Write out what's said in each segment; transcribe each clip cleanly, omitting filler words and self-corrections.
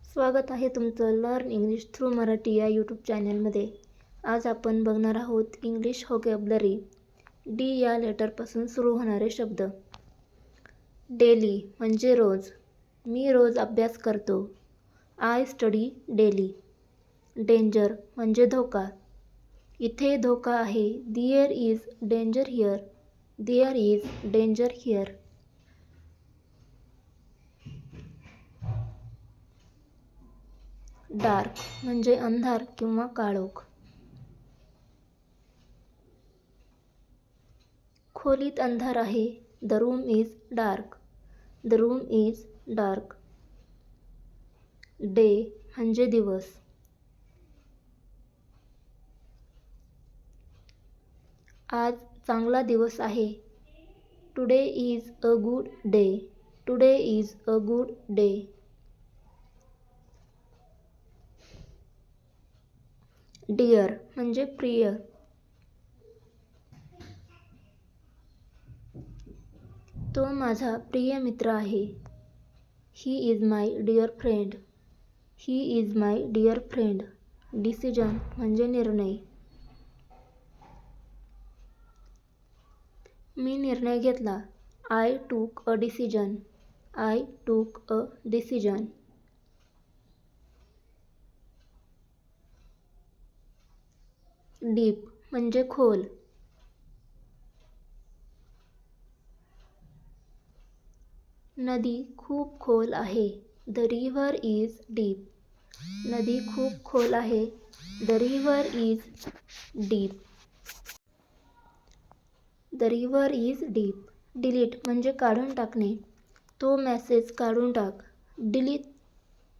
स्वागत आहे तुमचं लर्न इंग्लिश थ्रू मराठी या यूट्यूब चॅनलमध्ये. आज आपण बघणार आहोत इंग्लिश व्होकॅब्युलरी. डी या लेटरपासून सुरू होणारे शब्द. डेली म्हणजे रोज. मी रोज अभ्यास करतो. I study daily. डेंजर म्हणजे धोका. इथे धोका आहे. There is danger here. There is danger here. Dark म्हणजे अंधार किंवा काळोख. खोलीत अंधार आहे. The room is dark. The room is dark. Day म्हणजे दिवस. आज चांगला दिवस आहे. Today is a good day. Today is a good day. Dear म्हणजे प्रिय. तो माझा प्रिय मित्र आहे. He is my dear friend. He is my dear friend. Decision म्हणजे निर्णय. मी निर्णय घेतला. आय टूक अ डिसिजन. आय टूक अ डिसिजन. डीप म्हणजे खोल. नदी खूप खोल आहे. The river is deep. नदी खूप खोल आहे. The river is deep. The river is deep. Delete म्हणजे काढून टाकणे. तो मेसेज काढून टाक. Delete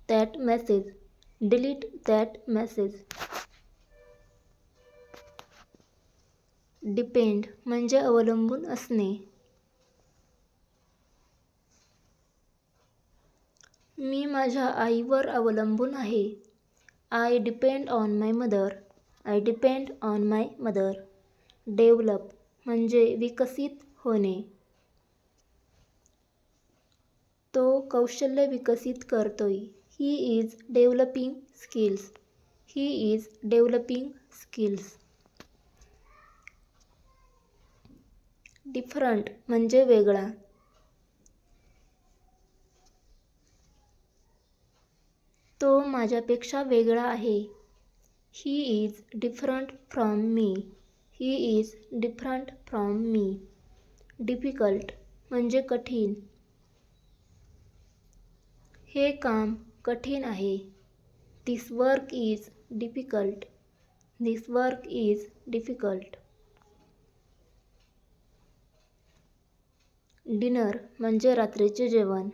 that message. Delete that message. Depend म्हणजे अवलंबून असणे. मी माझ्या आईवर अवलंबून आहे. I depend on my mother. I depend on my mother. Develop म्हणजे विकसित होणे. तो कौशल्य विकसित करतोय. He is developing skills. He is developing skills. Different म्हणजे वेगळा. तो माझ्यापेक्षा वेगळा आहे. He is different from me. He is different from me. Difficult म्हणजे कठीण. हे काम कठीण आहे. This work is difficult. This work is difficult. Dinner म्हणजे रात्रीचे जेवण.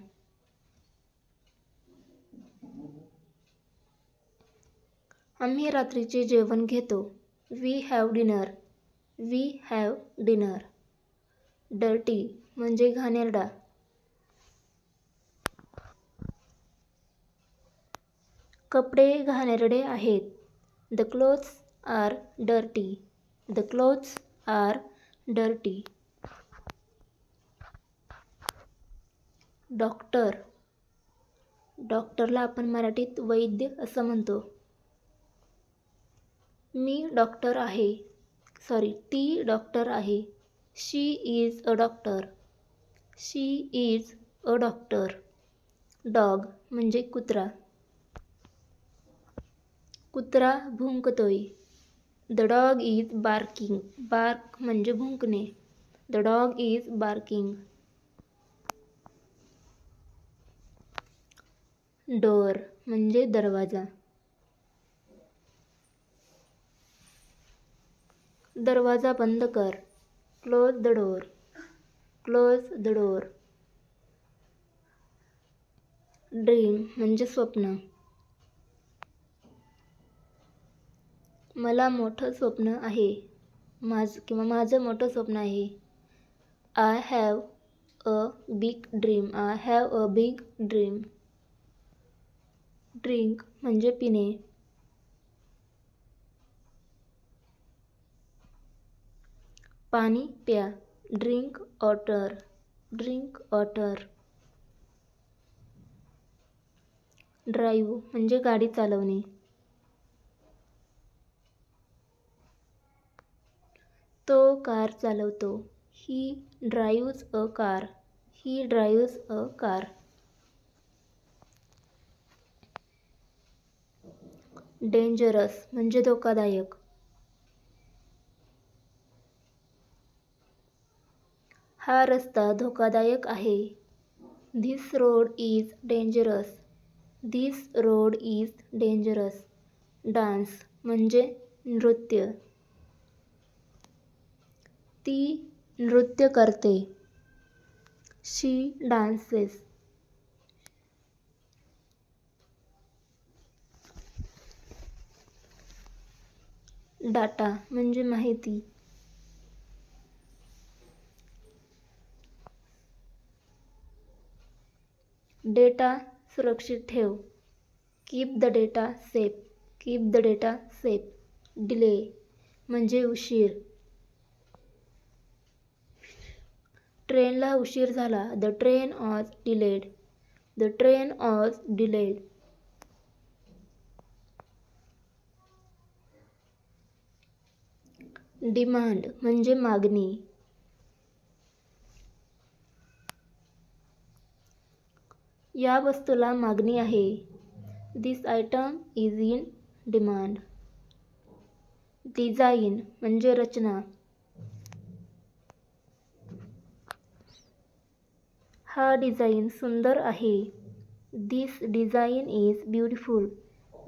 आम्ही रात्रीचे जेवण घेतो. We have dinner. We have dinner. Dirty म्हणजे घाणेरडा. कपडे घाणेरडे आहेत. The clothes are dirty. The clothes are dirty. Doctor. डॉक्टरला आपण मराठीत वैद्य असं म्हणतो. ती डॉक्टर आहे. शी is a doctor. She is a doctor. Dog म्हणजे कुत्रा. कुत्रा भुंकतोय. The dog is barking. Bark म्हणजे भुंकणे. The dog is barking. Door म्हणजे दरवाजा. दरवाजा बंद कर. Close the door. Close the door. Dream म्हणजे स्वप्न. मला मोठं स्वप्न आहे. माझं मोठं स्वप्न आहे. I have a big dream. I have a big dream. Drink म्हणजे पिणे. पाणी प्या. Drink water. Drink water. Drive म्हणजे गाडी चालवणे. तो कार चालवतो. He drives a car. He drives a car. Dangerous म्हणजे धोकादायक. हा रस्ता धोकादायक आहे. This road is dangerous. This road is dangerous. Dance म्हणजे नृत्य. ती नृत्य करते. शी डान्सेस. डाटा म्हणजे माहिती. डेटा सुरक्षित ठेव. Keep the data safe. Keep the data safe. Delay म्हणजे उशीर. ट्रेनला उशीर झाला. The train was delayed. The train was delayed. Demand म्हणजे मागणी. या वस्तूला मागणी आहे. This item is in demand. Design म्हणजे रचना. हा डिझाईन सुंदर आहे. This design is beautiful.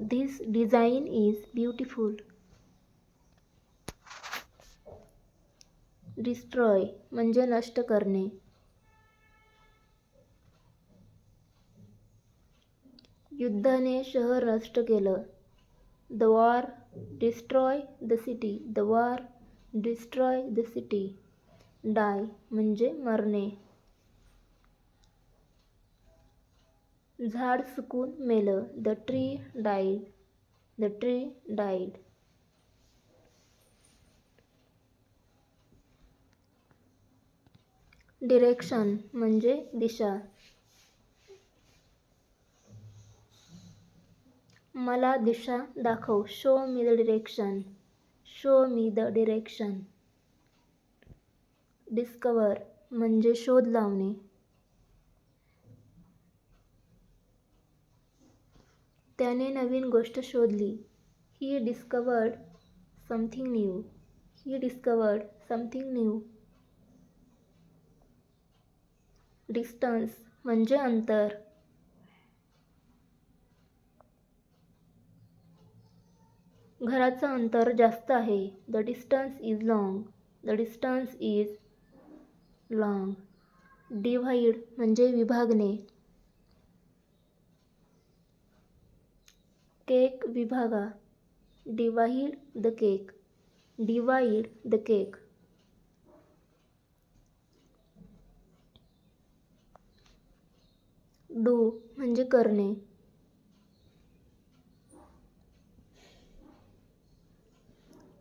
This design is beautiful. Destroy म्हणजे नष्ट करणे. युद्धाने शहर नष्ट केलं. The war destroy the city. The war destroy the city. Die म्हणजे मरणे. झाड सुकून मेलं. The tree died. The tree died. Direction म्हणजे दिशा. मला दिशा दाखव. Show me the direction. Show me the direction. Discover म्हणजे शोध लावणे. त्याने नवीन गोष्ट शोधली. He discovered something new. He discovered something new. Distance म्हणजे अंतर. घराचं अंतर जास्त आहे. The distance is long. The distance is long. Divide म्हणजे विभागणे. केक विभागा. Divide the cake. Divide the cake. Do म्हणजे करणे.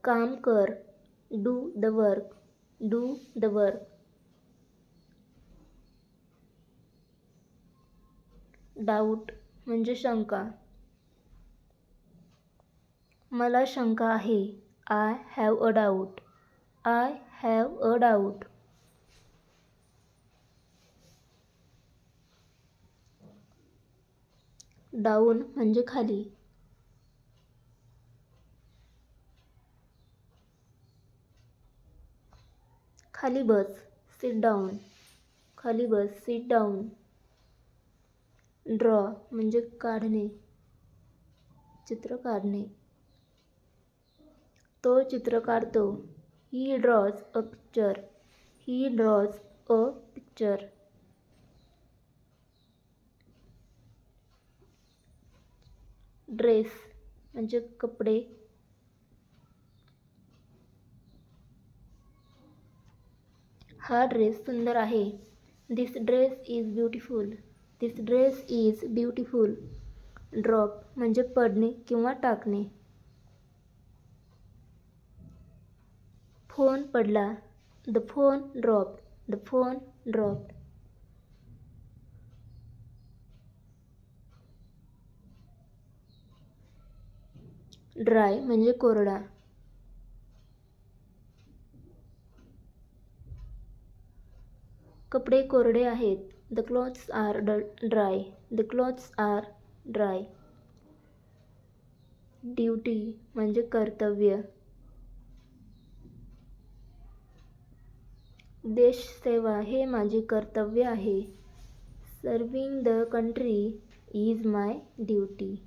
काम कर. Do the work. Do the work. Doubt म्हणजे शंका. मला शंका आहे. I have a doubt. I have a doubt. Down म्हणजे खाली. खाली बस. Sit down. खाली बस. Sit down. ड्रॉ म्हणजे काढणे. चित्र काढणे. तो चित्र काढतो. He draws a picture. He draws a picture. Dress म्हणजे कपडे. हा ड्रेस सुंदर आहे. This dress is beautiful. This dress is beautiful. Drop म्हणजे पडणे किंवा टाकणे. फोन पडला. The phone dropped. The phone dropped. Dry म्हणजे कोरडा. कपडे कोरडे आहेत. The clothes are dry. The clothes are dry. Duty म्हणजे कर्तव्य. देशसेवा हे माझे कर्तव्य आहे. Serving the country is my duty.